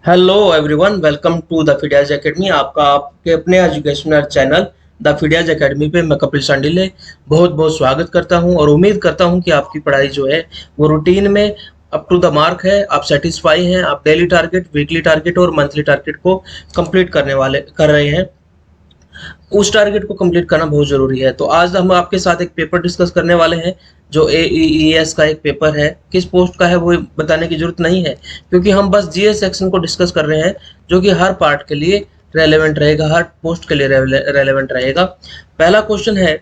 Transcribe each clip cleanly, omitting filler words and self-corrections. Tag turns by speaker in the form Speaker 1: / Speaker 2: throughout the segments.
Speaker 1: Hello everyone, welcome to the Phidias Academy. आपका आपके अपने educational channel the Phidias Academy पे मैं कपिल शांडिल्य बहुत बहुत स्वागत करता हूं और उम्मीद करता हूं कि आपकी पढ़ाई जो है वो रूटीन में अप टू द मार्क है। आप सेटिस्फाई हैं, आप डेली टारगेट, वीकली टारगेट और मंथली टारगेट को कंप्लीट कर रहे हैं। उस टारगेट को कंप्लीट करना बहुत जरूरी है। तो आज हम आपके साथ एक पेपर डिस्कस करने वाले हैं जो AEES का एक पेपर है। किस पोस्ट का है वो बताने की जरूरत नहीं है, क्योंकि हम बस जीएस सेक्शन को डिस्कस कर रहे हैं जो कि हर पार्ट के लिए रेलेवेंट रहेगा, हर पोस्ट के लिए रेलेवेंट रहेगा। पहला क्वेश्चन है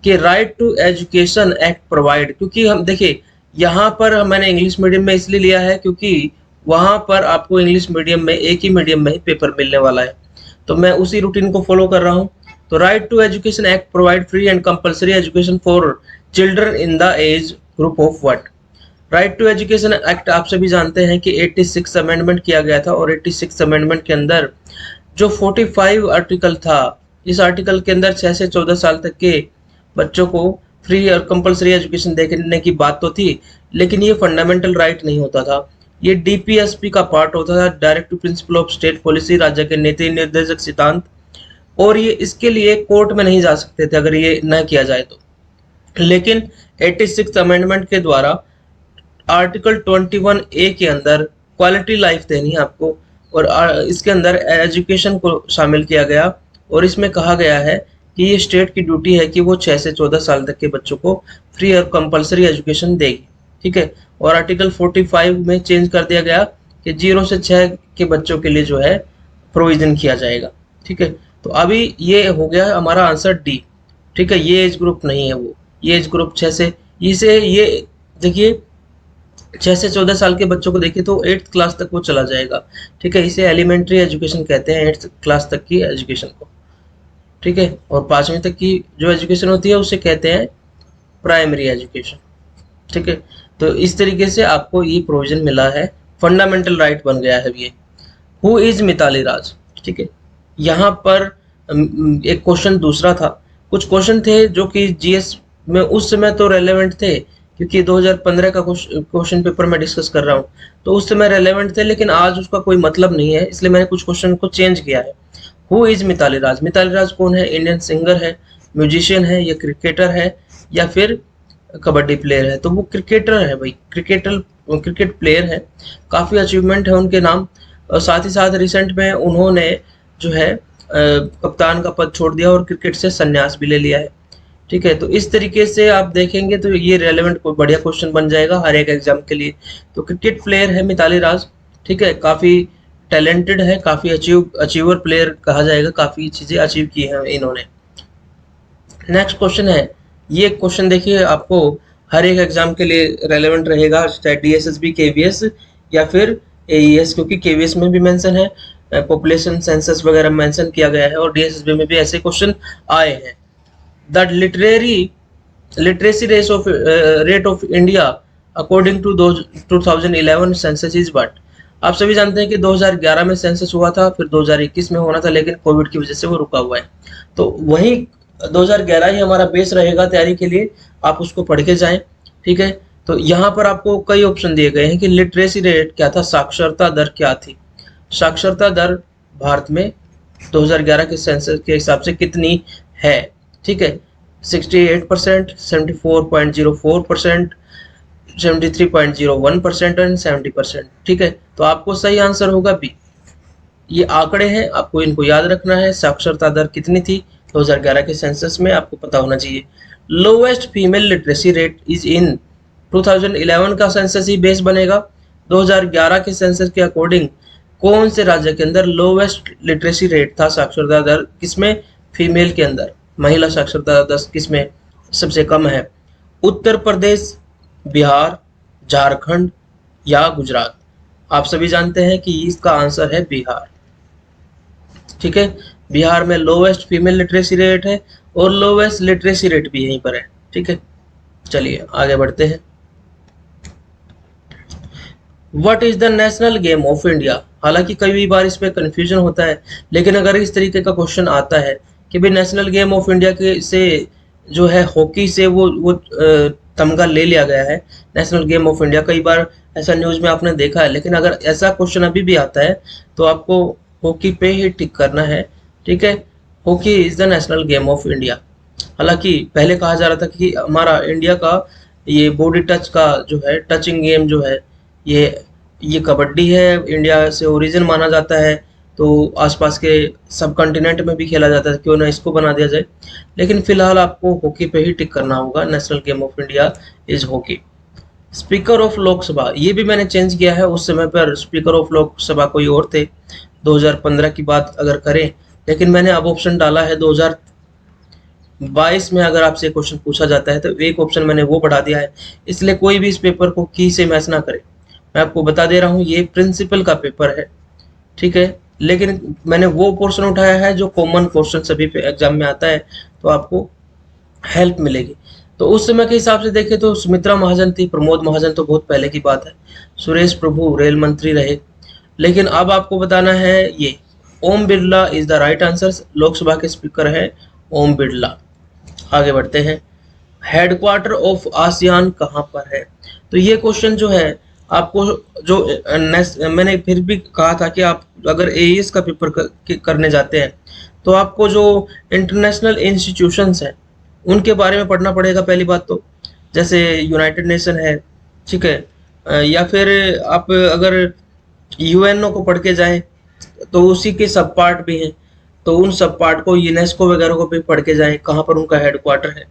Speaker 1: कि right to education act provide, क्योंकि हम देखिए यहाँ पर मैंने इंग्लिश मीडियम में इसलिए लिया है क्योंकि वहां पर आपको इंग्लिश मीडियम में एक ही मीडियम में ही पेपर मिलने वाला है, तो मैं उसी रूटीन को फॉलो कर रहा हूँ। तो right to education act provide free and compulsory education for children in the age group of what. Right to education act आप सभी जानते हैं कि 86 अमेंडमेंट किया गया था और 86 अमेंडमेंट के अंदर जो 45 आर्टिकल था, इस आर्टिकल के अंदर 6 से 14 साल तक के बच्चों को फ्री और कंपलसरी एजुकेशन देने की बात तो थी, लेकिन ये फंडामेंटल राइट नहीं होता था। ये डीपीएसपी का पार्ट होता था, directive principle of state policy, राज्य के नीति निर्देशक सिद्धांत, और ये इसके लिए कोर्ट में नहीं जा सकते थे अगर ये न किया जाए तो। लेकिन 86 अमेंडमेंट के द्वारा आर्टिकल 21A के अंदर क्वालिटी लाइफ देनी है आपको, और इसके अंदर एजुकेशन को शामिल किया गया और इसमें कहा गया है कि ये स्टेट की ड्यूटी है कि वो 6 से 14 साल तक के बच्चों को फ्री और कंपलसरी एजुकेशन देगी। ठीक है। और आर्टिकल 45 में चेंज कर दिया गया कि 0 से 6 के बच्चों के लिए जो है प्रोविजन किया जाएगा। ठीक है। तो अभी ये हो गया हमारा आंसर डी। ठीक है, ये एज ग्रुप नहीं है वो, ये एज ग्रुप 6 से इसे ये देखिए 6 से 14 साल के बच्चों को देखिए तो 8th क्लास तक वो चला जाएगा। ठीक है, इसे एलिमेंट्री एजुकेशन कहते हैं, 8th क्लास तक की एजुकेशन को। ठीक है, और 5वीं तक की जो एजुकेशन होती है उसे कहते हैं प्राइमरी एजुकेशन। ठीक है, तो इस तरीके से आपको ये प्रोविजन मिला है, फंडामेंटल राइट बन गया है ये। हु इज मिताली राज। ठीक है, यहाँ पर एक क्वेश्चन दूसरा था। कुछ क्वेश्चन थे जो कि जीएस में उस समय तो रेलेवेंट थे, क्योंकि 2015 का क्वेश्चन पेपर में डिस्कस कर रहा हूँ, तो उस समय रेलेवेंट थे, लेकिन आज उसका कोई मतलब नहीं है, इसलिए मैंने कुछ क्वेश्चन को चेंज किया है। हु इज मिताली राज। मिताली राज कौन है? इंडियन सिंगर है, म्यूजिशियन है, या क्रिकेटर है, या फिर कबड्डी प्लेयर है? तो वो क्रिकेटर है भाई, क्रिकेट प्लेयर है। काफी अचीवमेंट है उनके नाम, और साथ ही साथ रिसेंट में उन्होंने जो है कप्तान का पद छोड़ दिया और क्रिकेट से संन्यास भी ले लिया है। ठीक है, तो इस तरीके से आप देखेंगे तो ये रेलेवेंट कोई बढ़िया क्वेश्चन बन जाएगा हर एक एग्जाम के लिए। तो क्रिकेट प्लेयर है मिताली राज। ठीक है, काफी टैलेंटेड है, काफी अचीवर प्लेयर कहा जाएगा, काफी चीजें अचीव की हैं इन्होंने। नेक्स्ट क्वेश्चन है, ये क्वेश्चन देखिए आपको हर एक एग्जाम के लिए रेलेवेंट रहेगा, चाहे डीएसएसबी, केवीएस या फिर एईएस, क्योंकि केवीएस में भी मेंशन है, पॉपुलेशन सेंसस वगैरह मेंशन किया गया है, और डीएसएसबी में भी ऐसे क्वेश्चन आए हैं। The literacy rate of India according to 2011 census is what. आप सभी जानते हैं कि 2011 में सेंसस हुआ था, फिर 2021 में होना था, लेकिन कोविड की वजह से वो रुका हुआ है। तो वही 2011 ही हमारा बेस रहेगा तैयारी के लिए, आप उसको पढ़ के जाएं। ठीक है, तो यहाँ पर आपको कई ऑप्शन दिए गए हैं कि लिटरेसी रेट क्या था, साक्षरता दर क्या थी। साक्षरता दर भारत में 2011 के सेंसस के हिसाब से कितनी है? ठीक है, 68%, 74.04%, 73.01% एंड 70%। ठीक है, तो आपको सही आंसर होगा बी। ये आंकड़े हैं, आपको इनको याद रखना है। साक्षरता दर कितनी थी 2011 के सेंसस में, आपको पता होना चाहिए। Lowest female literacy rate is in 2011 का सेंसस ही बेस बनेगा। 2011 के सेंसस के अकॉर्डिंग कौन से राज्य के अंदर लोवेस्ट लिटरेसी रेट था, साक्षरता दर किसमें? फीमेल के अंदर, महिला साक्षरता दर किसमें सबसे कम है? उत्तर प्रदेश, बिहार, झारखंड या गुजरात। आप सभी जानते हैं कि इसका आंसर है बिहार। ठीक है, बिहार में लोवेस्ट फीमेल लिटरेसी रेट है और लोवेस्ट लिटरेसी रेट भी यहीं पर है। ठीक है, चलिए आगे बढ़ते हैं। What is the national game of India. हालांकि कई बार इसमें कंफ्यूजन होता है, लेकिन अगर इस तरीके का क्वेश्चन आता है कि भाई नेशनल गेम ऑफ इंडिया के से जो है हॉकी से वो तमगा ले लिया गया है नेशनल गेम ऑफ इंडिया। कई बार ऐसा न्यूज़ में आपने देखा है, लेकिन अगर ऐसा क्वेश्चन अभी भी आता है तो आपको हॉकी पे ही टिक करना है। ठीक है, hockey is the national game of India. हालांकि पहले कहा जा रहा था कि हमारा इंडिया का ये बॉडी टच का जो है, टचिंग गेम जो है, ये ये कबड्डी है, इंडिया से ओरिजिन माना जाता है, तो आसपास के सब कॉन्टिनेंट में भी खेला जाता है, क्यों ना इसको बना दिया जाए। लेकिन फिलहाल आपको हॉकी पे ही टिक करना होगा। National game of India is hockey. Speaker of Lok Sabha, ये भी मैंने चेंज किया है। उस समय पर स्पीकर ऑफ लोकसभा कोई और थे, 2015 की बात अगर करें, लेकिन मैंने अब ऑप्शन डाला है 2022 में। अगर आपसे क्वेश्चन पूछा जाता है तो एक ऑप्शन मैंने वो बढ़ा दिया है, इसलिए कोई भी इस पेपर को की से मैच ना करे। मैं आपको बता दे रहा हूँ, ये प्रिंसिपल का पेपर है, ठीक है, लेकिन मैंने वो पोर्शन उठाया है जो कॉमन क्वेश्चन सभी पे एग्जाम में आता है, तो आपको हेल्प मिलेगी। तो उस समय के हिसाब से देखें तो सुमित्रा महाजन थी, प्रमोद महाजन तो बहुत पहले की बात है, सुरेश प्रभु रेल मंत्री रहे। लेकिन अब आपको बताना है, ये Om Birla is the right answer. Lok Sabha के स्पीकर है ओम बिरला। आगे बढ़ते हैं, हेडक्वार्टर ऑफ आसियान कहाँ पर है? तो ये क्वेश्चन जो है आपको, जो मैंने फिर भी कहा था कि आप अगर एईएस का पेपर करने जाते हैं तो आपको जो इंटरनेशनल इंस्टीट्यूशंस हैं उनके बारे में पढ़ना पड़ेगा पहली बात तो, जैसे यूनाइटेड नेशन है, ठीक है, या फिर आप अगर यूएनओ को पढ़ के जाएं तो उसी के सब पार्ट भी हैं, तो उन सब पार्ट को, यूनेस्को वगैरह को भी पढ़ के जाएं कहाँ पर उनका हेडक्वार्टर है।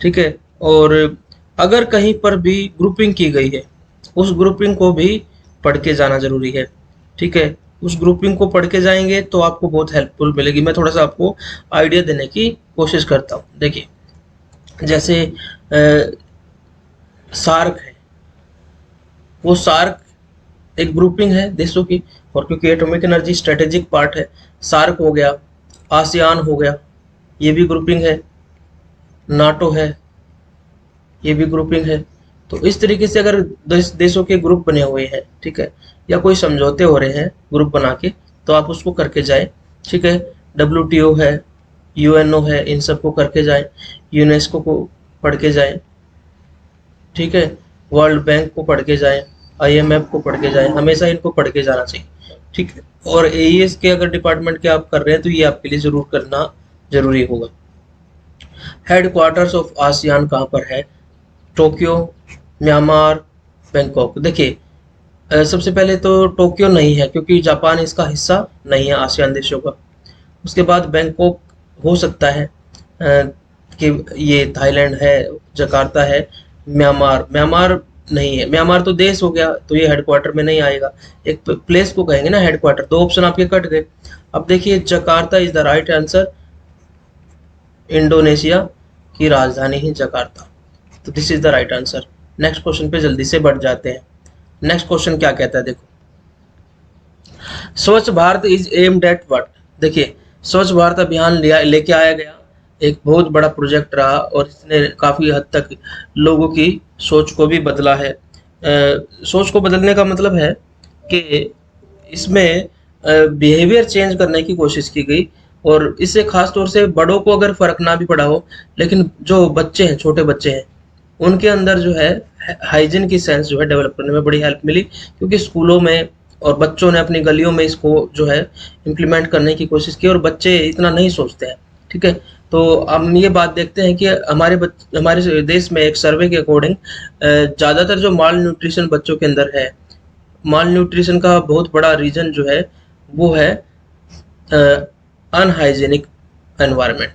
Speaker 1: ठीक है, और अगर कहीं पर भी ग्रुपिंग की गई है उस ग्रुपिंग को भी पढ़ के जाना जरूरी है। ठीक है, उस ग्रुपिंग को पढ़ के जाएंगे तो आपको बहुत हेल्पफुल मिलेगी। मैं थोड़ा सा आपको आइडिया देने की कोशिश करता हूँ। देखिए, जैसे सार्क है, वो सार्क एक ग्रुपिंग है देशों की, और क्योंकि एटॉमिक एनर्जी स्ट्रेटेजिक पार्ट है, सार्क हो गया, आसियान हो गया, ये भी ग्रुपिंग है, नाटो है, ये भी ग्रुपिंग है। तो इस तरीके से अगर देशों के ग्रुप बने हुए हैं, ठीक है, या कोई समझौते हो रहे हैं ग्रुप बना के, तो आप उसको करके जाए। ठीक है, WTO है, यूएनओ है, इन सबको करके जाए, यूनेस्को को पढ़ के जाए, ठीक है, वर्ल्ड बैंक को पढ़ के जाए, IMF को पढ़ के जाए, हमेशा इनको पढ़ के जाना चाहिए। ठीक है, और एईएस के अगर डिपार्टमेंट के आप कर रहे हैं तो ये आपके लिए जरूर करना जरूरी होगा। हेडक्वार्टर्स ऑफ आसियान कहाँ पर है? Tokyo, Myanmar, Bangkok. देखिए, सबसे पहले तो टोक्यो नहीं है क्योंकि जापान इसका हिस्सा नहीं है आसियान देशों का। उसके बाद बैंकॉक हो सकता है कि ये थाईलैंड है, जकार्ता है। म्यांमार नहीं है, म्यांमार तो देश हो गया, तो ये हेडक्वार्टर में नहीं आएगा। एक प्लेस को कहेंगे ना हेडक्वार्टर। दो ऑप्शन आपके कट गए। अब देखिए, Jakarta is the right answer. Indonesia की राजधानी है जकार्ता, तो this is the right answer. Next question पे जल्दी से बढ़ जाते हैं। नेक्स्ट क्वेश्चन क्या कहता है, देखो, स्वच्छ Bharat is aimed at what? देखिए, स्वच्छ भारत अभियान लेके आया गया, एक बहुत बड़ा प्रोजेक्ट रहा और इसने काफी हद तक लोगों की सोच को भी बदला है। सोच को बदलने का मतलब है कि इसमें बिहेवियर चेंज करने की कोशिश की गई, और इससे खास तौर से बड़ों को अगर फर्क ना भी पड़ा हो, लेकिन जो बच्चे हैं, छोटे बच्चे हैं, उनके अंदर जो है हाइजीन की सेंस जो है डेवलप करने में बड़ी हेल्प मिली, क्योंकि स्कूलों में और बच्चों ने अपनी गलियों में इसको जो है इम्प्लीमेंट करने की कोशिश की, और बच्चे इतना नहीं सोचते हैं। ठीक है, तो हम ये बात देखते हैं कि हमारे देश में एक सर्वे के अकॉर्डिंग ज़्यादातर जो माल न्यूट्रिशन बच्चों के अंदर है, माल न्यूट्रिशन का बहुत बड़ा रीजन जो है वो है अनहाइजेनिक एनवायरनमेंट।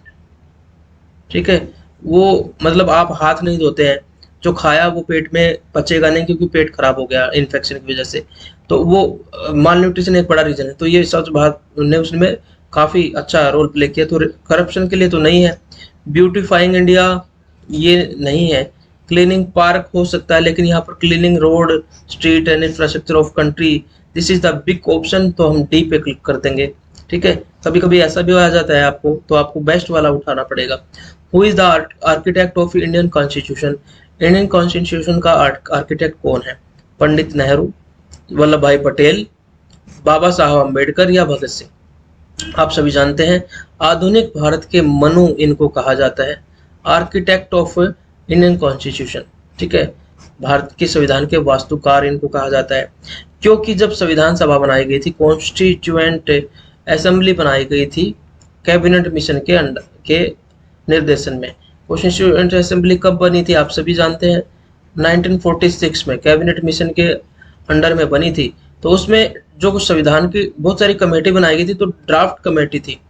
Speaker 1: ठीक है, वो मतलब आप हाथ नहीं धोते हैं, जो खाया वो पेट में पचेगा नहीं क्योंकि पेट खराब हो गया इन्फेक्शन की वजह से, तो वो माल न्यूट्रिशन एक बड़ा रीजन है। तो ये स्वच्छ भारत ने उसमें काफ़ी अच्छा रोल प्ले किया। तो करप्शन के लिए तो नहीं है। ब्यूटीफाइंग इंडिया ये नहीं है। क्लीनिंग पार्क हो सकता है, लेकिन यहाँ पर cleaning road, street and infrastructure of country, this is the big option, तो हम डी पे क्लिक कर देंगे। ठीक है, कभी कभी ऐसा भी आ जाता है आपको, तो आपको बेस्ट वाला उठाना पड़ेगा। Who is the architect of Indian constitution? Indian constitution का आर्किटेक्ट कौन है? पंडित नेहरू, वल्लभ भाई पटेल, बाबा साहब अम्बेडकर या भगत सिंह? आप सभी जानते हैं, आधुनिक भारत के मनु इनको कहा जाता है, आर्किटेक्ट ऑफ इंडियन कॉन्स्टिट्यूशन। ठीक है, भारत के संविधान के वास्तुकार इनको कहा जाता है, क्योंकि जब संविधान सभा बनाई गई थी, कॉन्स्टिट्यूएंट असेंबली बनाई गई थी कैबिनेट मिशन के अंडर के निर्देशन में। कॉन्स्टिट्यूएंट असेंबली कब बनी थी आप सभी जानते हैं, 1946 में कैबिनेट मिशन के अंडर में बनी थी। तो उसमें जो कुछ संविधान की बहुत सारी कमेटी बनाई गई थी, तो ड्राफ्ट कमेटी थी।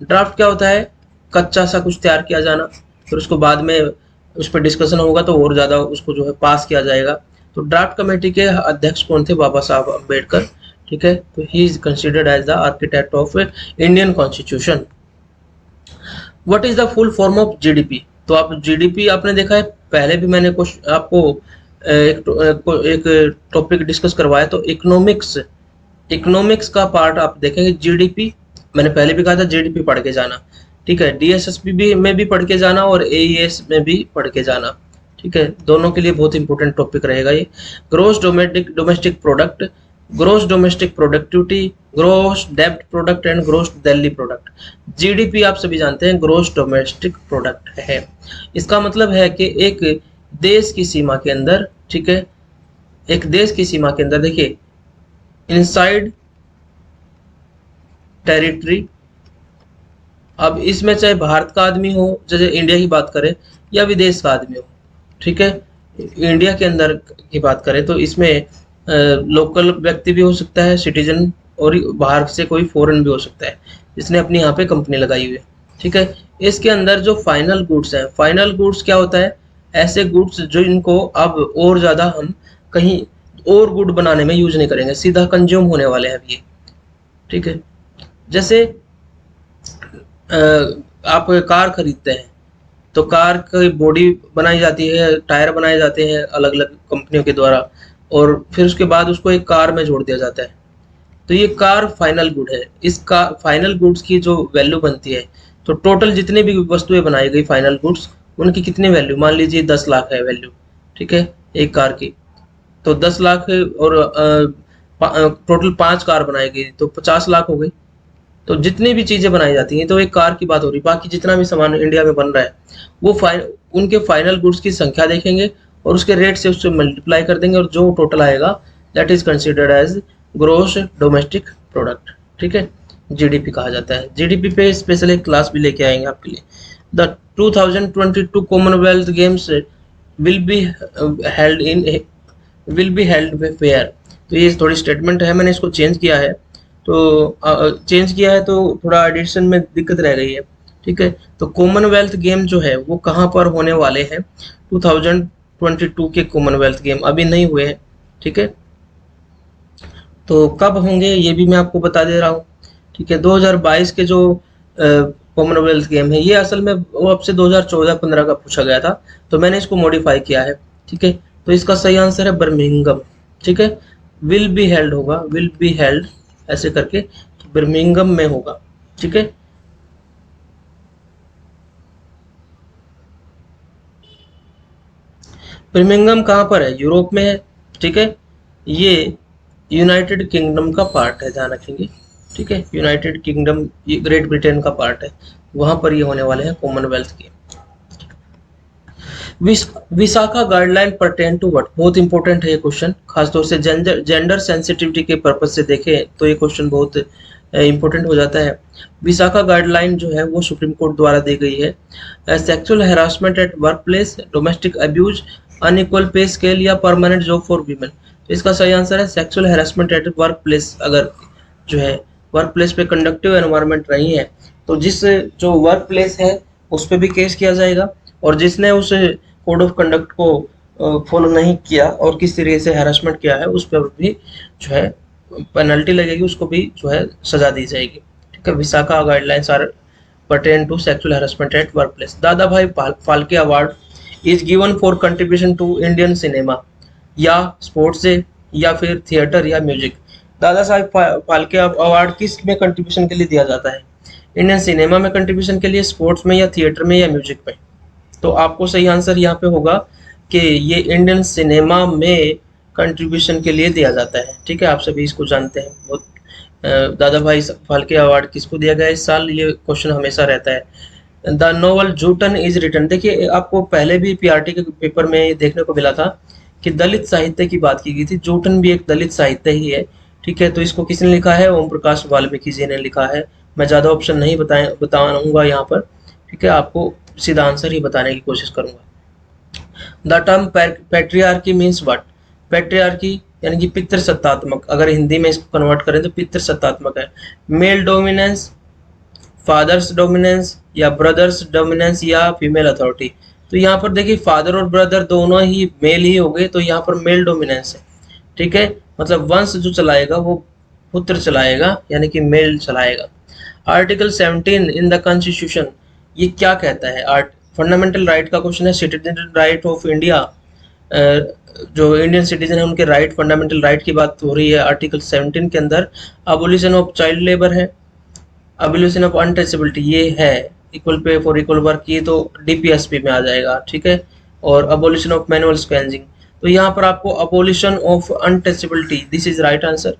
Speaker 1: ड्राफ्ट क्या होता है, कच्चा सा कुछ तैयार किया जाना, फिर उसको बाद में उस पर डिस्कशन होगा तो और ज़्यादा उसको जो है पास किया जाएगा। तो ड्राफ्ट कमेटी के अध्यक्ष कौन थे, बाबा साहब अम्बेडकर। ठीक है, तो he is considered as the architect of Indian constitution. What is the full form of GDP. तो आप जीडीपी आपने देखा है, पहले भी मैंने कुछ आपको एक टॉपिक डिस्कस करवाया, तो इकोनॉमिक्स का पार्ट आप देखेंगे। जीडीपी मैंने पहले भी कहा था, जीडीपी पढ़ के जाना। ठीक है, डीएसएसपी भी में भी पढ़ के जाना और एईएस में भी पढ़ के जाना। ठीक है, दोनों के लिए बहुत इंपॉर्टेंट टॉपिक रहेगा ये। Gross domestic product, gross domestic productivity, gross डेब्ट product and gross Delhi product. GDP आप सभी जानते हैं ग्रोस डोमेस्टिक प्रोडक्ट है। इसका मतलब है कि एक देश की सीमा के अंदर, ठीक है, एक देश की सीमा के अंदर देखिए, इनसाइड टेरिटरी, अब इसमें चाहे भारत का आदमी हो, जैसे इंडिया की बात करें, या विदेश का आदमी हो, ठीक है, इंडिया के अंदर की बात करें तो इसमें लोकल व्यक्ति भी हो सकता है, सिटीजन, और बाहर से कोई फॉरेन भी हो सकता है जिसने अपनी यहाँ पे कंपनी लगाई हुई है। ठीक है, इसके अंदर जो फाइनल गुड्स हैं, फाइनल गुड्स क्या होता है, ऐसे गुड्स जो इनको अब और ज़्यादा हम कहीं और गुड बनाने में यूज नहीं करेंगे, सीधा कंज्यूम होने वाले हैं ये। ठीक है, जैसे आप कार खरीदते हैं तो कार की बॉडी बनाई जाती है, टायर बनाए जाते हैं अलग अलग कंपनियों के द्वारा, और फिर उसके बाद उसको एक कार में जोड़ दिया जाता है। तो ये कार फाइनल गुड है। इस का फाइनल गुड्स की जो वैल्यू बनती है, तो टोटल जितने भी वस्तुएं बनाई गई फाइनल गुड्स, उनकी कितनी वैल्यू, मान लीजिए 10 लाख है वैल्यू, ठीक है, एक कार की, तो 10 लाख और टोटल 5 कार बनाई गई तो 50 लाख हो गई। तो जितनी भी चीजें बनाई जाती हैं, तो एक कार की बात हो रही, बाकी जितना भी सामान इंडिया में बन रहा है वो उनके फाइनल गुड्स की संख्या देखेंगे और उसके रेट से उससे मल्टीप्लाई कर देंगे, और जो टोटल आएगा that is considered as gross domestic product. ठीक है, जीडीपी कहा जाता है। जीडीपी पे स्पेशल एक क्लास भी लेके आएंगे आपके लिए। The 2022 Commonwealth games will be held fair. तो ये थोड़ी स्टेटमेंट है, मैंने इसको चेंज किया है, तो थोड़ा एडिशन में दिक्कत रह गई है। ठीक है, तो कॉमनवेल्थ गेम जो है वो कहाँ पर होने वाले हैं, 2022 के कॉमनवेल्थ गेम अभी नहीं हुए हैं। ठीक है, तो कब होंगे ये भी मैं आपको बता दे रहा हूँ। ठीक है, 2022 के जो कॉमनवेल्थ गेम है, ये असल में वो आपसे 2014-15 का पूछा गया था, तो मैंने इसको मॉडिफाई किया है। ठीक है, तो इसका सही आंसर है बर्मिंघम। ठीक है, विल बी हेल्ड होगा, विल बी हेल्ड ऐसे करके, तो बर्मिंघम में होगा। ठीक है, बर्मिंघम कहाँ पर है, यूरोप में है। ठीक है, ये यूनाइटेड किंगडम का पार्ट है, ध्यान रखेंगे। ठीक है, यूनाइटेड किंगडम ये ग्रेट ब्रिटेन का पार्ट है, वहां पर ये होने वाले हैं कॉमनवेल्थ के। Vishakha guideline pertain to what, बहुत इंपॉर्टेंट है ये क्वेश्चन, खासतौर से जेंडर सेंसिटिविटी के पर्पज से देखें तो ये क्वेश्चन बहुत इंपॉर्टेंट हो जाता है। विसाखा गाइडलाइन जो है वो सुप्रीम कोर्ट द्वारा दी गई है। Sexual harassment eight work place, domestic abuse, unequal पे स्केल या परमानेंट जॉब फॉर वीमेन। तो इसका सही आंसर है sexual harassment eight work place. अगर जो है वर्क प्लेस पे कंडक्टिव एनवायरनमेंट नहीं है, तो जिस जो वर्क प्लेस है उस पर भी केस किया जाएगा, और जिसने उस कोड ऑफ कंडक्ट को फॉलो नहीं किया और किस तरीके से हैरेसमेंट किया है उस पर भी जो है पेनल्टी लगेगी, उसको भी जो है सजा दी जाएगी। ठीक है, Vishakha guidelines are pertain to sexual harassment at work place. Dada Bhai Phalke award is given for contribution to Indian cinema, या स्पोर्ट्स डे, या फिर थिएटर, या म्यूजिक। दादा साहब फाल्के अवार्ड किस में कंट्रीब्यूशन के लिए दिया जाता है, इंडियन सिनेमा में कंट्रीब्यूशन के लिए, स्पोर्ट्स में, या थिएटर में, या म्यूजिक में। तो आपको सही आंसर यहाँ पे होगा कि ये इंडियन सिनेमा में कंट्रीब्यूशन के लिए दिया जाता है। ठीक है, आप सभी इसको जानते हैं बहुत। दादा भाई फाल्के अवार्ड किसको दिया गया इस साल, ये क्वेश्चन हमेशा रहता है। The novel Joothan is written. देखिए आपको पहले भी पीआरटी के पेपर में ये देखने को मिला था कि दलित साहित्य की बात की गई थी। जूटन भी एक दलित साहित्य ही है, ठीक है। तो इसको किसने लिखा है? ओम प्रकाश वाल्मीकि जी ने लिखा है। मैं ज़्यादा ऑप्शन नहीं बताऊंगा यहाँ पर, ठीक है। आपको सीधा आंसर ही बताने की कोशिश करूंगा। The term patriarchy means what? Patriarchy यानी कि पितृसत्तात्मक, अगर हिंदी में इसको कन्वर्ट करें तो पितृसत्तात्मक है। मेल डोमिनेंस, फादर्स डोमिनेंस, या ब्रदर्स डोमिनेंस, या फीमेल अथॉरिटी। तो यहाँ पर देखिए फादर और ब्रदर दोनों ही मेल ही हो गए, तो यहाँ पर मेल डोमिनेंस है, ठीक है। मतलब वंश जो चलाएगा वो पुत्र चलाएगा, यानी कि मेल चलाएगा। आर्टिकल 17 इन द कॉन्स्टिट्यूशन, ये क्या कहता है? आर्ट फंडामेंटल राइट का क्वेश्चन है। सिटीजन राइट ऑफ इंडिया, जो इंडियन सिटीजन है उनके राइट, फंडामेंटल राइट की बात हो रही है आर्टिकल 17 के अंदर। अबोलिशन ऑफ चाइल्ड लेबर है, अबोलिशन ऑफ अनटचेबिलिटी ये है, equal pay for equal work, ये तो डीपीएसपी में आ जाएगा, ठीक है। और अबोलिशन ऑफ मैनुअल स्क्वेंजिंग, तो यहाँ पर आपको abolition of untouchability, this is right answer.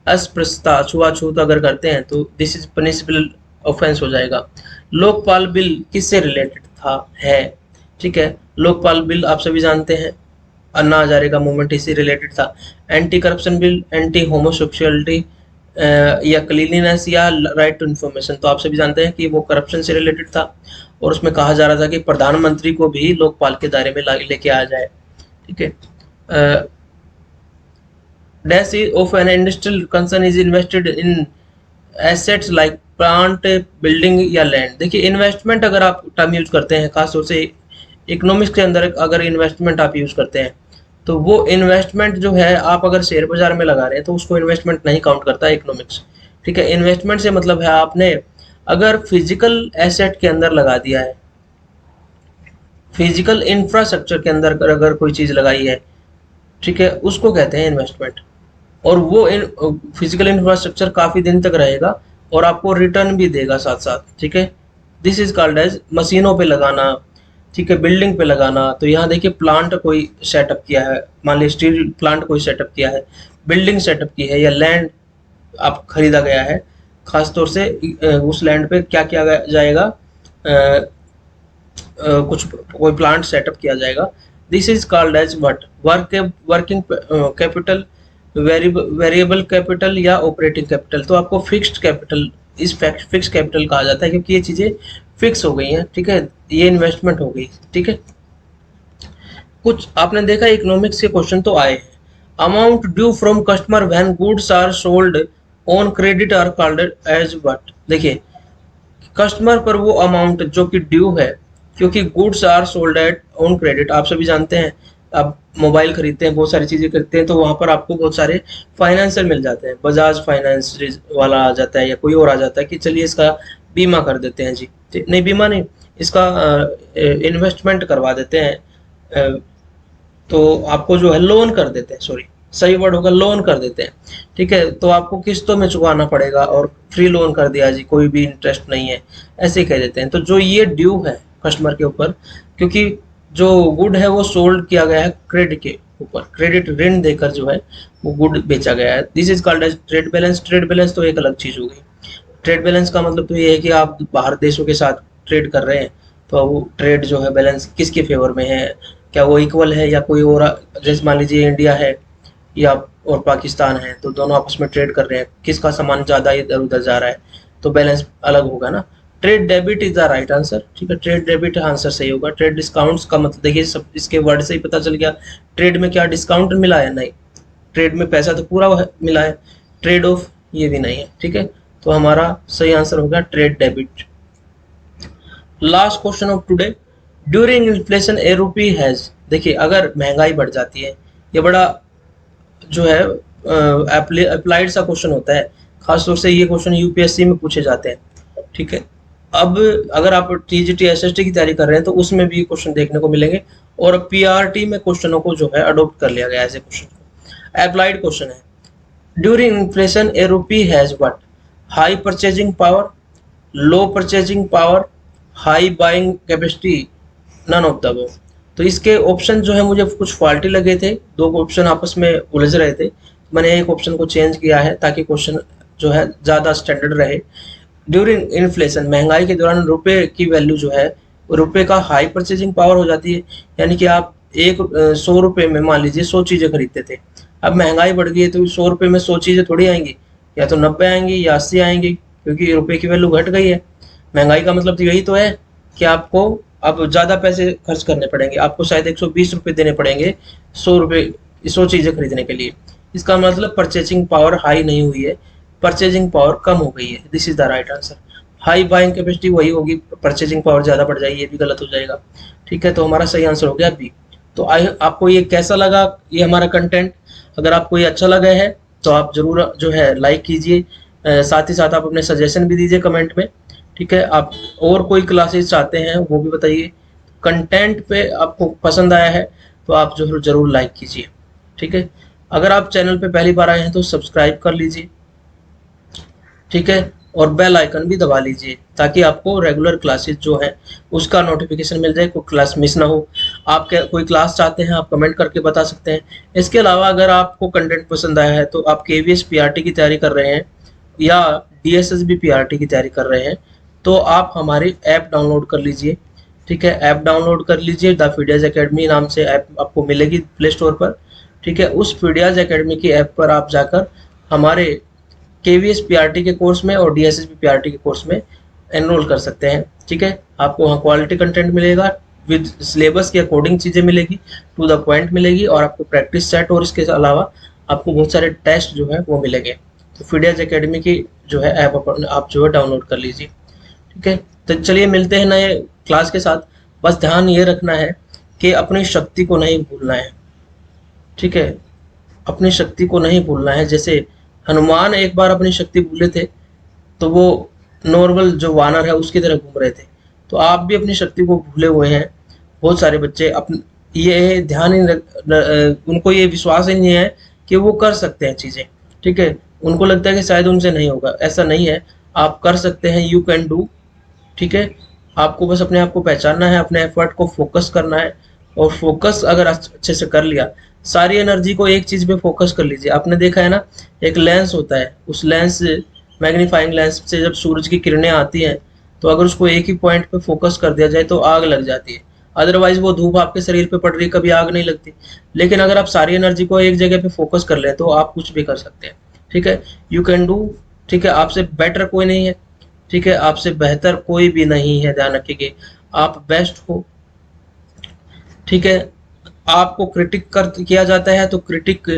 Speaker 1: अस्पृश्यता, छुआछूत अगर करते हैं तो दिस इज पनिशेबल ऑफेंस हो जाएगा। लोकपाल बिल किससे रिलेटेड था? है, ठीक है। लोकपाल बिल आप सभी जानते हैं, अन्ना हजारे का मूवमेंट इससे रिलेटेड था। Anti corruption bill, anti homosexuality, या क्लीनलीनेस, या राइट टू इन्फॉर्मेशन, तो आप सभी जानते हैं कि वो करप्शन से रिलेटेड था। और उसमें कहा जा रहा था कि प्रधानमंत्री को भी लोकपाल के दायरे में लेके आ जाए, ठीक है। Dash of an industrial concern is invested in assets like plant, building, या लैंड। देखिए इन्वेस्टमेंट अगर आप टर्म यूज करते हैं, खासतौर से इकोनॉमिक्स के अंदर अगर इन्वेस्टमेंट आप यूज करते हैं, तो वो इन्वेस्टमेंट जो है आप अगर शेयर बाजार में लगा रहे हैं तो उसको इन्वेस्टमेंट नहीं काउंट करता इकोनॉमिक्स, ठीक है। इन्वेस्टमेंट से मतलब है आपने अगर फिजिकल एसेट के अंदर लगा दिया है, फिजिकल इंफ्रास्ट्रक्चर के अंदर अगर कोई चीज लगाई है, ठीक है, उसको कहते हैं इन्वेस्टमेंट। और वो फिजिकल इंफ्रास्ट्रक्चर काफी दिन तक रहेगा और आपको रिटर्न भी देगा साथ साथ, ठीक है। दिस इज कॉल्ड एज मशीनों पे लगाना, ठीक है, बिल्डिंग पे लगाना। तो यहाँ देखिए प्लांट कोई सेटअप किया है, मान लीजिए स्टील प्लांट कोई सेटअप किया है, बिल्डिंग सेटअप की है, या लैंड आप खरीदा गया है, खासतौर से उस लैंड पे क्या किया जाएगा? कुछ कोई प्लांट सेटअप किया जाएगा। This is called as what? Working capital, variable capital, या ऑपरेटिंग कैपिटल। तो आपको फिक्स्ड कैपिटल, इस फिक्स कैपिटल कहा जाता है क्योंकि ये चीजें फिक्स हो गई हैं, ठीक है, ये इन्वेस्टमेंट हो गई, ठीक है। कुछ आपने देखा इकोनॉमिक्स के क्वेश्चन तो आए हैं। Amount due from customer when goods are sold on credit are called as what? देखिए कस्टमर पर वो अमाउंट जो कि ड्यू है, क्योंकि goods are sold at on credit, आप सभी जानते हैं, आप मोबाइल खरीदते हैं, बहुत सारी चीजें खरीदते हैं, तो वहां पर आपको बहुत सारे फाइनेंसर मिल जाते हैं, बजाज फाइनेंस वाला आ जाता है या कोई और आ जाता है कि चलिए इसका बीमा कर देते हैं जी, नहीं बीमा नहीं, इसका इन्वेस्टमेंट करवा देते हैं, तो आपको जो है लोन कर देते हैं, सॉरी सही वर्ड होगा, लोन कर देते हैं, ठीक है। तो आपको किस्तों में चुकाना पड़ेगा और फ्री लोन कर दिया जी, कोई भी इंटरेस्ट नहीं है, ऐसे ही कह देते हैं। तो जो ये ड्यू है कस्टमर के ऊपर, क्योंकि जो गुड है वो सोल्ड किया गया है क्रेडिट के ऊपर, क्रेडिट ऋण देकर जो है वो गुड बेचा गया है, this is called as trade balance. Trade balance तो एक अलग चीज हो गई। ट्रेड बैलेंस का मतलब तो ये है कि आप बाहर देशों के साथ ट्रेड कर रहे हैं, तो वो ट्रेड जो है बैलेंस किसके फेवर में है, क्या वो इक्वल है या कोई और, जैसे मान लीजिए इंडिया है या और पाकिस्तान है, तो दोनों आपस में ट्रेड कर रहे हैं, किसका सामान ज़्यादा इधर उधर जा रहा है, तो बैलेंस अलग होगा ना। Trade debit is the right answer, ठीक है, ट्रेड डेबिट आंसर सही होगा। ट्रेड डिस्काउंट्स का मतलब देखिए सब इसके वर्ड से ही पता चल गया, ट्रेड में क्या डिस्काउंट मिला है? नहीं, ट्रेड में पैसा तो पूरा मिला है, ट्रेड ऑफ ये भी नहीं है, ठीक है। तो हमारा सही आंसर होगा trade debit. Last question of today, during inflation a rupee has. देखिए अगर महंगाई बढ़ जाती है, ये बड़ा जो है अप्लाइड सा क्वेश्चन होता है, खासतौर से ये क्वेश्चन यूपीएससी में पूछे जाते हैं, ठीक है। अब अगर आप टीजीटी एसएसटी की तैयारी कर रहे हैं तो उसमें भी क्वेश्चन देखने को मिलेंगे, और पीआरटी में क्वेश्चनों को जो है अडोप्ट कर लिया गया ऐसे क्वेश्चन को। अप्लाइड क्वेश्चन है, during inflation a rupee has what? High purchasing power, low purchasing power, high buying capacity, none of the above. तो इसके ऑप्शन जो है मुझे कुछ फॉल्टी लगे थे, दो ऑप्शन आपस में उलझ रहे थे, मैंने एक ऑप्शन को चेंज किया है ताकि क्वेश्चन जो है ज़्यादा स्टैंडर्ड रहे। ड्यूरिंग इन्फ्लेशन, महंगाई के दौरान रुपए की वैल्यू जो है, रुपए का हाई परचेजिंग पावर हो जाती है। यानी कि आप 100 रुपये में मान लीजिए 100 चीज़ें खरीदते थे, अब महंगाई बढ़ गई है तो 100 रुपये में 100 चीज़ें थोड़ी आएंगी, या तो 90 आएंगी या 80 आएंगी, क्योंकि रुपए की वैल्यू घट गई है। महंगाई का मतलब तो यही तो है कि आपको अब ज़्यादा पैसे खर्च करने पड़ेंगे, आपको शायद 120 रुपये देने पड़ेंगे 100 रुपये 100 चीज़ें खरीदने के लिए। इसका मतलब परचेजिंग पावर हाई नहीं हुई है, परचेजिंग पावर कम हो गई है। This is the right answer. High buying capacity वही होगी, परचेजिंग पावर ज़्यादा बढ़ जाएगी, ये भी गलत हो जाएगा। ठीक है, तो हमारा सही आंसर हो गया बी। तो आई आपको ये कैसा लगा, ये हमारा कंटेंट? अगर आपको ये अच्छा लगा है तो आप जरूर जो है लाइक कीजिए, साथ ही साथ आप अपने सजेशन भी दीजिए कमेंट में। ठीक है, आप और कोई क्लासेस चाहते हैं वो भी बताइए। कंटेंट पे आपको पसंद आया है तो आप जो जरूर लाइक कीजिए। ठीक है, अगर आप चैनल पे पहली बार आए हैं तो सब्सक्राइब कर लीजिए। ठीक है, और बेल आइकन भी दबा लीजिए ताकि आपको रेगुलर क्लासेस जो है उसका नोटिफिकेशन मिल जाए, कोई क्लास मिस ना हो। आप क्या कोई क्लास चाहते हैं आप कमेंट करके बता सकते हैं। इसके अलावा अगर आपको कंटेंट पसंद आया है तो आप केवीएस पीआरटी की तैयारी कर रहे हैं या डीएसएसबी पीआरटी की तैयारी कर रहे हैं तो आप हमारी ऐप डाउनलोड कर लीजिए। ठीक है, ऐप डाउनलोड कर लीजिए, द फीडियाज एकेडमी नाम से ऐप आपको मिलेगी प्ले स्टोर पर। ठीक है, उस फीडियाज एकेडमी की ऐप पर आप जाकर हमारे केवीएस पीआरटी के कोर्स में और डीएसएसबी पीआरटी के कोर्स में एनरोल कर सकते हैं। ठीक है, आपको वहाँ क्वालिटी कंटेंट मिलेगा, विद सिलेबस के अकॉर्डिंग चीज़ें मिलेगी, टू द पॉइंट मिलेगी, और आपको प्रैक्टिस सेट और इसके अलावा आपको बहुत सारे टेस्ट जो है वो मिलेंगे। तो फीडियाज एकेडमी की जो है ऐप आप जो है डाउनलोड कर लीजिए। ठीक है, तो चलिए मिलते हैं नए क्लास के साथ। बस ध्यान ये रखना है कि अपनी शक्ति को नहीं भूलना है। ठीक है, अपनी शक्ति को नहीं भूलना है। जैसे हनुमान एक बार अपनी शक्ति भूले थे तो वो नॉर्मल जो वानर है उसकी तरह घूम रहे थे, तो आप भी अपनी शक्ति को भूले हुए हैं। बहुत सारे बच्चे ये ध्यान ही उनको ये विश्वास ही नहीं है कि वो कर सकते हैं चीज़ें। ठीक है, उनको लगता है कि शायद उनसे नहीं होगा, ऐसा नहीं है, आप कर सकते हैं, यू कैन डू। ठीक है, आपको बस अपने आप को पहचानना है, अपने एफर्ट को फोकस करना है, और फोकस अगर अच्छे से कर लिया, सारी एनर्जी को एक चीज़ पे फोकस कर लीजिए। आपने देखा है ना, एक लेंस होता है, उस लेंस मैग्नीफाइंग लेंस से जब सूरज की किरणें आती हैं तो अगर उसको एक ही पॉइंट पे फोकस कर दिया जाए तो आग लग जाती है। अदरवाइज वो धूप आपके शरीर पे पड़ रही, कभी आग नहीं लगती। लेकिन अगर आप सारी एनर्जी को एक जगह पे फोकस कर लें तो आप कुछ भी कर सकते हैं। ठीक है, यू कैन डू। ठीक है, आपसे बेटर कोई नहीं है। ठीक है, आपसे बेहतर कोई भी नहीं है, ध्यान रखिए, आप बेस्ट हो। ठीक है, आपको क्रिटिक कर किया जाता है तो क्रिटिक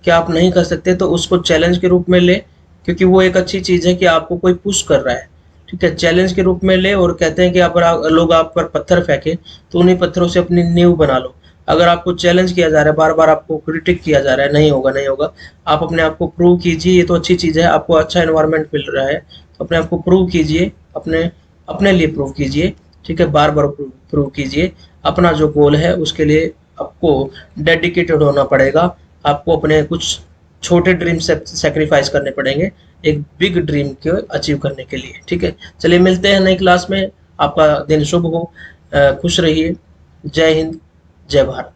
Speaker 1: क्या आप नहीं कर सकते तो उसको चैलेंज के रूप में ले, क्योंकि वो एक अच्छी चीज़ है कि आपको कोई पुश कर रहा है। ठीक है, चैलेंज के रूप में ले, और कहते हैं कि अगर लोग आप पर पत्थर फेंके तो उन्हीं पत्थरों से अपनी नींव बना लो। अगर आपको चैलेंज किया जा रहा है, बार बार आपको क्रिटिक किया जा रहा है, नहीं होगा नहीं होगा, आप अपने आप को प्रूव कीजिए। ये तो अच्छी चीज़ है, आपको अच्छा एनवायरनमेंट मिल रहा है तो अपने आप को प्रूव कीजिए, अपने अपने लिए प्रूव कीजिए। ठीक है, बार बार प्रूव कीजिए। अपना जो गोल है उसके लिए आपको डेडिकेटेड होना पड़ेगा, आपको अपने कुछ छोटे ड्रीम से सेक्रीफाइस करने पड़ेंगे एक बिग ड्रीम को अचीव करने के लिए। ठीक है, चलिए मिलते हैं नई क्लास में। आपका दिन शुभ हो, खुश रहिए। जय हिंद, जय भारत।